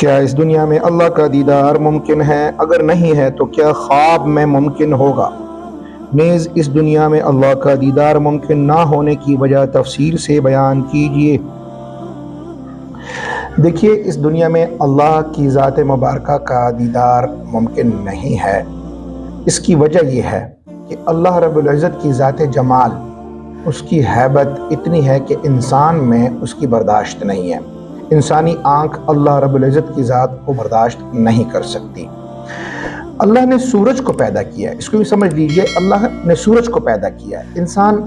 کیا اس دنیا میں اللہ کا دیدار ممکن ہے؟ اگر نہیں ہے تو کیا خواب میں ممکن ہوگا؟ نیز اس دنیا میں اللہ کا دیدار ممکن نہ ہونے کی وجہ تفصیل سے بیان کیجیے۔ دیکھیے، اس دنیا میں اللہ کی ذات مبارکہ کا دیدار ممکن نہیں ہے۔ اس کی وجہ یہ ہے کہ اللہ رب العزت کی ذات جمال، اس کی ہیبت اتنی ہے کہ انسان میں اس کی برداشت نہیں ہے۔ انسانی آنکھ اللہ رب العزت کی ذات کو برداشت نہیں کر سکتی۔ اللہ نے سورج کو پیدا کیا ہے، اس کو بھی سمجھ لیجئے، اللہ نے سورج کو پیدا کیا ہے۔ انسان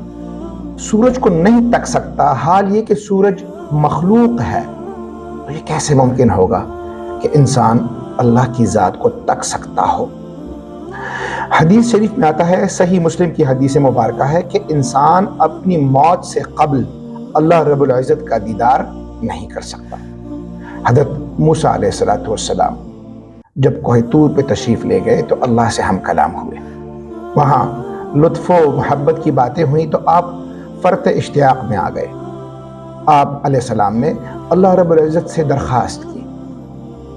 سورج کو نہیں تک سکتا، حال یہ کہ سورج مخلوق ہے، تو یہ کیسے ممکن ہوگا کہ انسان اللہ کی ذات کو تک سکتا ہو؟ حدیث شریف میں آتا ہے، صحیح مسلم کی حدیث مبارکہ ہے کہ انسان اپنی موت سے قبل اللہ رب العزت کا دیدار نہیں کر سکتا۔ حضرت موسیٰ علیہ السلام جب کوہ طور پہ تشریف لے گئے تو اللہ سے ہم کلام ہوئے، وہاں لطف و محبت کی باتیں ہوئیں تو آپ فرط اشتیاق میں آ گئے۔ آپ علیہ السلام نے اللہ رب العزت سے درخواست کی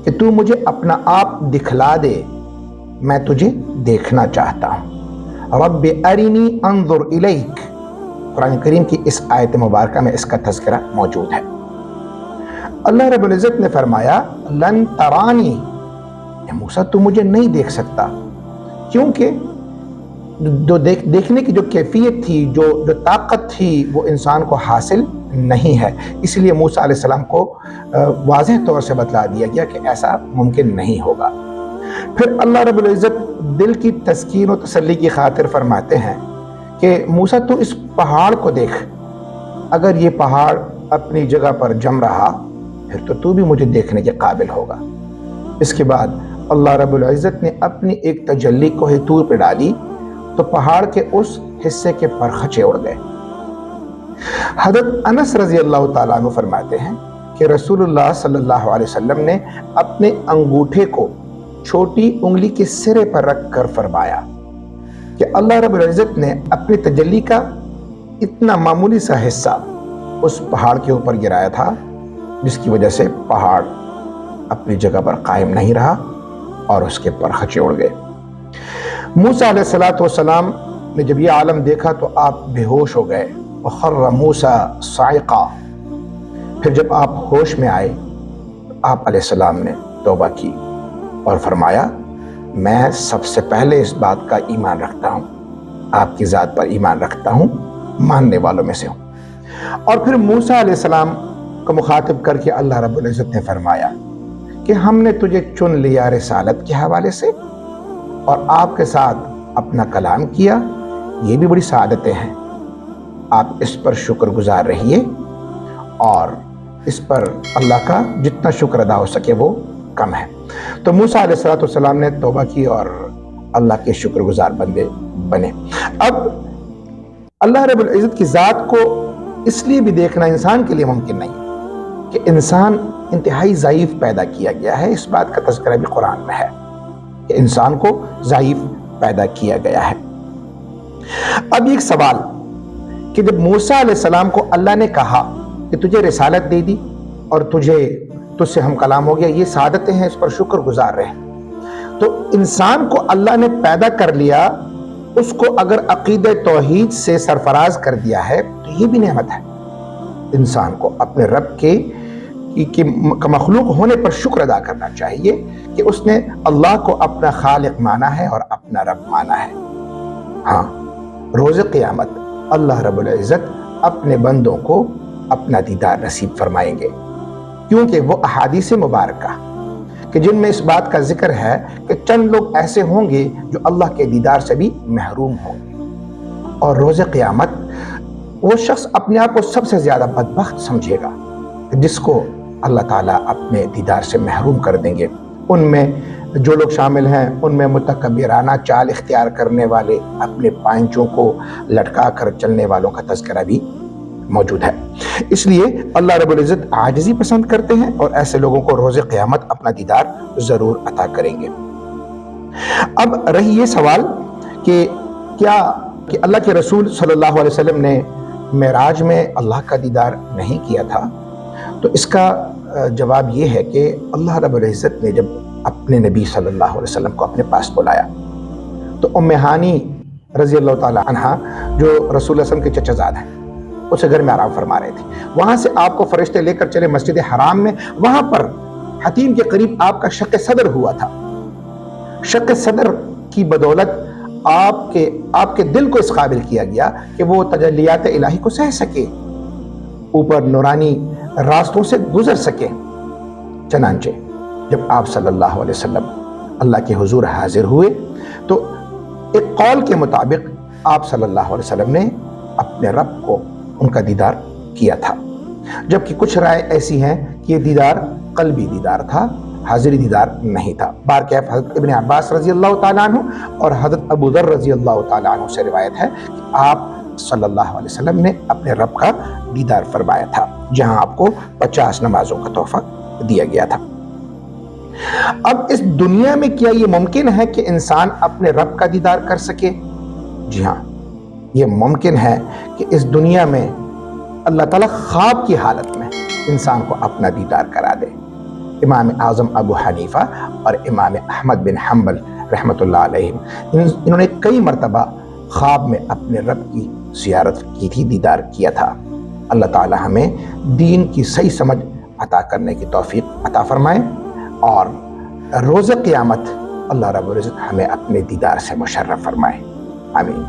کہ تو مجھے اپنا آپ دکھلا دے، میں تجھے دیکھنا چاہتا ہوں۔ رب ارنی انظر الیک، قرآن کریم کی اس آیت مبارکہ میں اس کا تذکرہ موجود ہے۔ اللہ رب العزت نے فرمایا، لن ترانی، موسیٰ تو مجھے نہیں دیکھ سکتا، کیونکہ جو دیکھنے کی جو کیفیت تھی، جو طاقت تھی، وہ انسان کو حاصل نہیں ہے۔ اس لیے موسیٰ علیہ السلام کو واضح طور سے بتلا دیا گیا کہ ایسا ممکن نہیں ہوگا۔ پھر اللہ رب العزت دل کی تسکین و تسلی کی خاطر فرماتے ہیں کہ موسیٰ تو اس پہاڑ کو دیکھ، اگر یہ پہاڑ اپنی جگہ پر جم رہا پھر تو بھی مجھے دیکھنے کے قابل ہوگا۔ اس کے بعد اللہ رب العزت نے اپنی ایک تجلی کوہ طور پہ ڈالی تو پہاڑ کے اس حصے کے پرخچے اڑ گئے۔ حضرت انس رضی اللہ تعالیٰ عنہ فرماتے ہیں کہ رسول اللہ صلی اللہ علیہ وسلم نے اپنے انگوٹھے کو چھوٹی انگلی کے سرے پر رکھ کر فرمایا کہ اللہ رب العزت نے اپنی تجلی کا اتنا معمولی سا حصہ اس پہاڑ کے اوپر گرایا تھا، جس کی وجہ سے پہاڑ اپنی جگہ پر قائم نہیں رہا اور اس کے پرخچے اڑ گئے۔ موسیٰ علیہ السلام نے جب یہ عالم دیکھا تو آپ بے ہوش ہو گئے، وَخَرَّ مُوسَىٰ صَاعِقًا۔ پھر جب آپ ہوش میں آئے تو آپ علیہ السلام نے توبہ کی اور فرمایا، میں سب سے پہلے اس بات کا ایمان رکھتا ہوں، آپ کی ذات پر ایمان رکھتا ہوں، ماننے والوں میں سے ہوں۔ اور پھر موسیٰ علیہ السلام کو مخاطب کر کے اللہ رب العزت نے فرمایا کہ ہم نے تجھے چن لیا رسالت کے حوالے سے اور آپ کے ساتھ اپنا کلام کیا، یہ بھی بڑی سعادتیں ہیں، آپ اس پر شکر گزار رہیے اور اس پر اللہ کا جتنا شکر ادا ہو سکے وہ کم ہے۔ تو موسیٰ علیہ السلام نے توبہ کی اور اللہ کے شکر گزار بندے بنے۔ اب اللہ رب العزت کی ذات کو اس لیے بھی دیکھنا انسان کے لیے ممکن نہیں کہ انسان انتہائی ضعیف پیدا کیا گیا ہے۔ اس بات کا تذکرہ بھی قرآن میں ہے کہ انسان کو ضعیف پیدا کیا گیا ہے۔ اب ایک سوال کہ جب موسیٰ علیہ السلام کو اللہ نے کہا کہ تجھے رسالت دے دی اور تجھ سے ہم کلام ہو گیا، یہ سعادتیں ہیں، اس پر شکر گزار رہے، تو انسان کو اللہ نے پیدا کر لیا، اس کو اگر عقیدہ توحید سے سرفراز کر دیا ہے تو یہ بھی نعمت ہے۔ انسان کو اپنے رب کے مخلوق ہونے پر شکر ادا کرنا چاہیے کہ اس نے اللہ کو اپنا خالق مانا ہے اور اپنا رب مانا ہے۔ ہاں، روز قیامت اللہ رب العزت اپنے بندوں کو اپنا دیدار نصیب فرمائیں گے، کیونکہ وہ احادیث مبارکہ کہ جن میں اس بات کا ذکر ہے کہ چند لوگ ایسے ہوں گے جو اللہ کے دیدار سے بھی محروم ہوں گے، اور روز قیامت وہ شخص اپنے آپ کو سب سے زیادہ بدبخت سمجھے گا جس کو اللہ تعالیٰ اپنے دیدار سے محروم کر دیں گے۔ ان میں جو لوگ شامل ہیں ان میں متکبرانہ چال اختیار کرنے والے، اپنے پائنچوں کو لٹکا کر چلنے والوں کا تذکرہ بھی موجود ہے۔ اس لیے اللہ رب العزت عاجزی پسند کرتے ہیں اور ایسے لوگوں کو روز قیامت اپنا دیدار ضرور عطا کریں گے۔ اب رہی یہ سوال کہ کیا کہ اللہ کے رسول صلی اللہ علیہ وسلم نے معراج میں اللہ کا دیدار نہیں کیا تھا؟ تو اس کا جواب یہ ہے کہ اللہ رب العزت نے جب اپنے نبی صلی اللہ علیہ وسلم کو اپنے پاس بلایا تو ام ہانی رضی اللہ تعالی عنہ جو رسول اللہ صلی اللہ علیہ وسلم کے چچا زاد ہیں اسے گھر میں آرام فرما رہے تھے. وہاں سے آپ کو فرشتے لے کر چلے مسجد حرام میں. وہاں پر حتیم کے قریب آپ کا شق صدر ہوا تھا. شق صدر کی بدولت آپ کے دل کو اس قابل کیا گیا کہ وہ تجلیات الہی کو سہ سکے, اوپر نورانی راستوں سے گزر سکے. چنانچہ جب آپ صلی اللہ علیہ وسلم اللہ کے حضور حاضر ہوئے تو ایک قول کے مطابق آپ صلی اللہ علیہ وسلم نے اپنے رب کو ان کا دیدار کیا تھا, جبکہ کچھ رائے ایسی ہیں کہ یہ دیدار قلبی دیدار تھا, حاضری دیدار نہیں تھا. بارکیف حضرت ابن عباس رضی اللہ تعالیٰ عنہ اور حضرت ابو ذر رضی اللہ تعالیٰ عنہ سے روایت ہے کہ آپ صلی اللہ علیہ وسلم نے اپنے رب کا دیدار فرمایا تھا, جہاں آپ کو 50 نمازوں کا تحفہ دیا گیا تھا. اب اس دنیا میں کیا یہ ممکن ہے کہ انسان اپنے رب کا دیدار کر سکے؟ جی ہاں, یہ ممکن ہے کہ اس دنیا میں اللہ تعالیٰ خواب کی حالت میں انسان کو اپنا دیدار کرا دے. امام اعظم ابو حنیفہ اور امام احمد بن حنبل رحمۃ اللہ علیہ انہوں نے کئی مرتبہ خواب میں اپنے رب کی زیارت کی تھی, دیدار کیا تھا. اللہ تعالی ہمیں دین کی صحیح سمجھ عطا کرنے کی توفیق عطا فرمائے اور روز قیامت اللہ رب العزت ہمیں اپنے دیدار سے مشرف فرمائے. آمین.